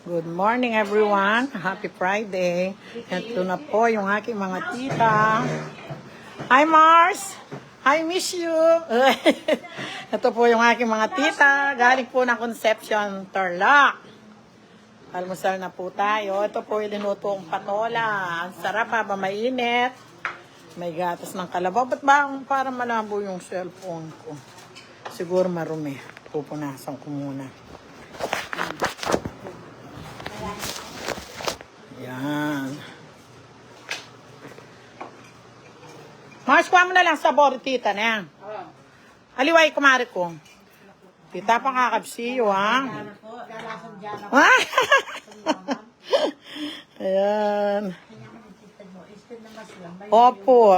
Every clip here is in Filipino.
Good morning everyone. Happy Friday. Ito na po yung aking mga tita. Hi Mars! I miss you! Ito po yung aking mga tita. Galing po ng Concepcion, Tarlac. Almusal na po tayo. Ito po yung linutong patola. Ang sarap pa, mainit. May gatas ng kalabaw. Ba't ba para malabo yung cellphone ko? Siguro marumi. Pupunasan ko muna. Yan. Mars, kuha mo na lang sabor, tita na yan. Aliway, kumari ko. Tita, pakakabsiyo, ha? Ayan. Opo,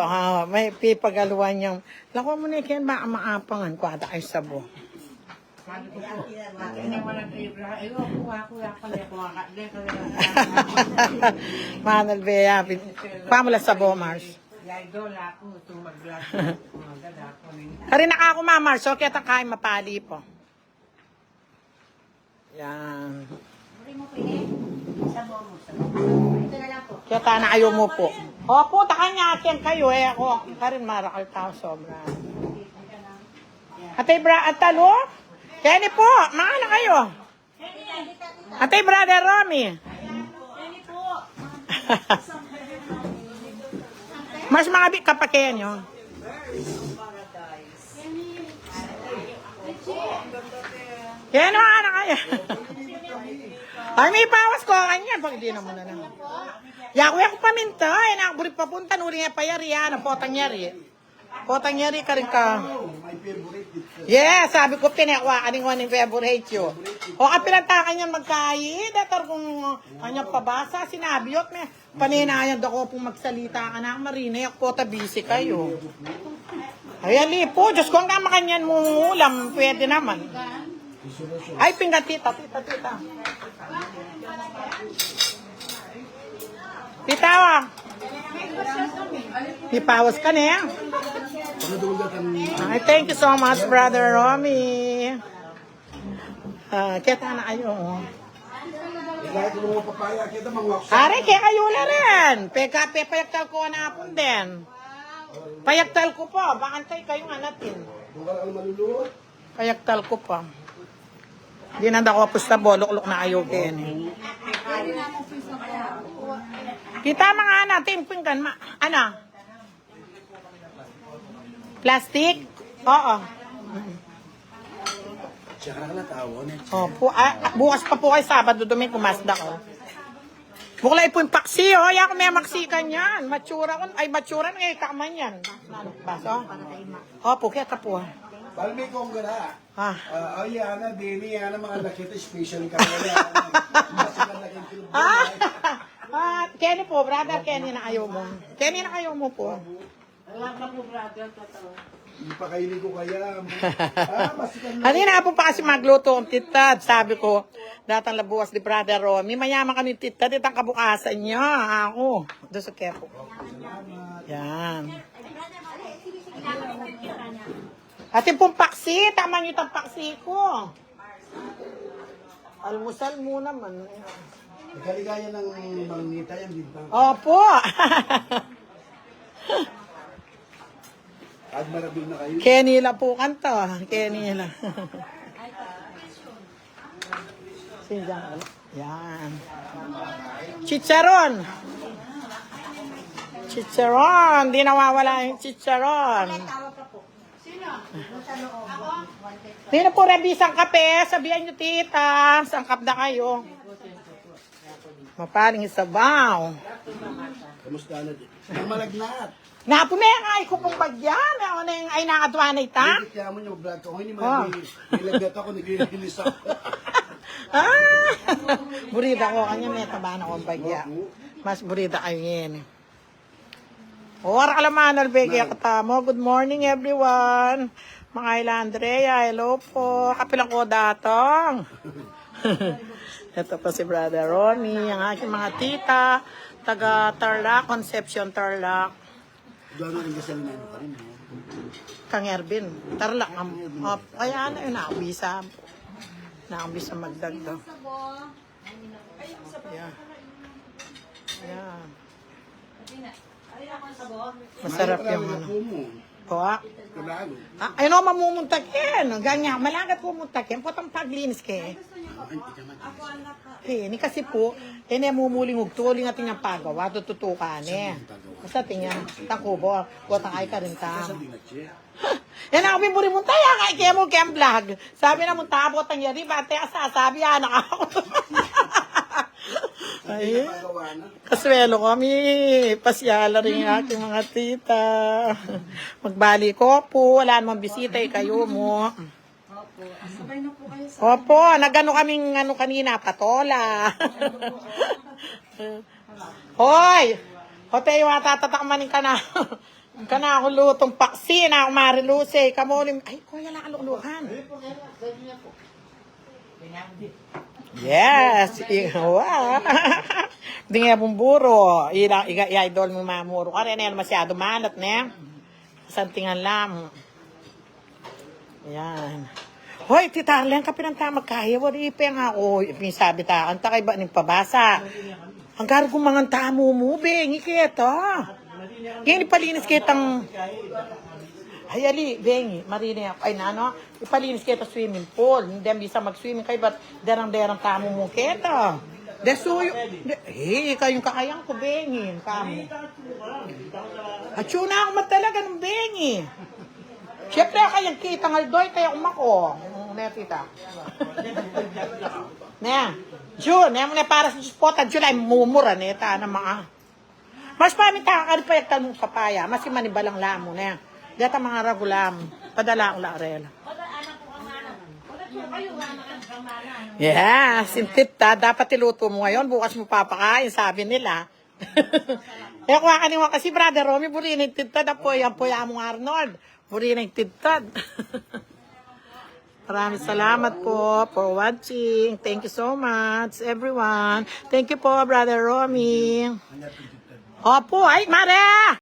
may pipagaluan niyang. Lako mo na yan, maapangan ko ata ay sabo. Manal Bea, pamula sabo, Mars. Hari na ako, Mars. So, kaya kain mapali po. Yan. Kaya na ayaw mo po. Opo, takanya akin kayo eh. Ako, karin marakal tao sobra. Atay bra, atalo? Kenny po, maana kayo? Atay brother Romy. Kenny po. Mas mga kapakehan nyo. Kenny, maana kayo? Ay, may bawas ko kanya. Pag hindi naman na lang. Yaku ako paminta. Ay, nakaburit papunta. Nuri nga payari yan. Potang yari. Potang yari ka rin ka. Yeah, sabi ko pinakwa ka rin ko ng favorite yun. O kapilantakan niyan magkayid. Datar kung kanyang pabasa. Sinabi yun. Paninayan ako pong magsalita ka na. Marina, ako pota busy kayo. Ay, alipo. Diyos ko, ang kamakanyan mong ulam. Pwede naman. Ay, pinggan tita. Tita, ipawas ka na yan. Ay, thank you so much, Brother Romy. Kita na kayo. Are, kaya kayo na rin. Payagtal ko na apon din. Payagtal ko pa. Bakantay kayo nga natin. Payagtal ko pa. Di nanda ko pusta bolok-lok na ayaw kayo. Kita mga natin, pinggan, ano? Plastic? Oo. Opo, bukas pa po kay Sabado, Domingo, Mazda ko. Buklay po yung paksi, oh. Yan, may maksikan yan. Matsura ko, ay matsura na kaman yan. Baso? Opo, kaya po. Palmi kong gana. Ay, ana, dini, ana, mga nakita, special ka nila. Kenny po, brother Kenny na ayaw mo. Kenny na ayaw mo po. Wala ka po, brother, totoo. Hindi pa kainin ko kaya. Kanina po pa kasi magluto ang tita. Sabi ko, datang labuwas ni Brother Romy. Mayaman kami tita, ditang kabukasan niya. Ako. Doon sa kepo. Yan. Atin pong paksi. Tama niyo itang paksi ko. Almusal muna man. Nagkaligaya ng mangita yan, di ba? Opo. At marabing na kayo. Kenny la po kanta. Kenny la. Sinjang. Yan. Chicharon. Chicharon. Di nawawala yung chicharon. Di na po rabisang kape. Sabihan nyo tita. Sangkap na kayo. Mapaling sabaw. Kamusta na din? Ang malagnat. Napo na yung ay ko pong bagyan. Ako na yung ay nakatuwa na ita. Hindi kaya mo niyo vlog ko. Hindi nilagat ako, nag-release ako. Burida ko kanya may taba na akong bagya. Mas burida kayo yan. Oras alaman, albegi katamo. Good morning everyone. Mga ila Andrea, hello po. Kapilang ko datong. Ito po si Brother Ronnie, ang aking mga tita, taga Tarlac, Concepcion, Tarlac. Doon rin kasi nila pa rin. Kang Ervin, Tarlac. Kaya ano yun, nakabisa. Nakabisa magdagdag. Yeah. Yeah. Mahal Masarap pala yung ang ano. ako mo. Po. Tagalog. Ayun o, mamumuntakin. Ganyan, malagat pumuntakin. Potang paglinis kay. Ni kasi po, mumuling ugtuling ating ang pagawa, tututukan eh. Basta tingnan, takubo, potang ay ka rin tam. Yan ako piburi mong tayo, kay kaya mo kaya vlog. Sabi na mong tabot ang yari, bate sabi anak ako. Ay, kaswelo kami, pasyala rin yung aking mga tita. Magbali ko po, wala namang bisita, kayo mo. Sabay na po kayo sa... Opo, nagano kaming ano kanina, patola. Hoy! Hote, matatatakmanin ka na. Ka na ako lutong paksi na ako mariluse. Kamulim. Ay, kuya lang kaluluhan. Yes! Wow! Hindi nga bumburo. I-idol mo mamuro ka rin. Yan masyado manat na. Santingan lang. Yan. Hoy, tita Arlen, ka pinantamag kaya. Wari ipeng ako. Sabi ta, anta kay ba ning pabasa? Ang gargong mga tamo mo, bengi kita. Yan, ipalinis kitang... Ay, ali, bengi, marinig ako. Ay, nano, ipalinis kita swimming pool. Hindi bisa mag-swimming kayo, ba't derang-derang tamo mo kita? Desuyo. Kayong kakayang ko, bengi. Kamo. At yun na ako matalaga ng bengi. Siyempre, kayang kita ng aldoy, kaya umako. Ne, tita. Ne, June, ne, para sa spot at July, mumura, ne, ta, na mga. Mas paminta ka pa yung talmong papaya, mas manibalang lamo, ne. Data mga ragulam, padala ang laarel. Yes, tita, dapat iluto mo ngayon, bukas mo papakain, sabi nila. Kaya kuha ka niwa kasi, brother Romy, burinig tita, na po, yan po yung among Arnold. Burinig tita. Maraming salamat po for watching. Thank you so much, everyone. Thank you po, Brother Romy. Opo, ay, Mare!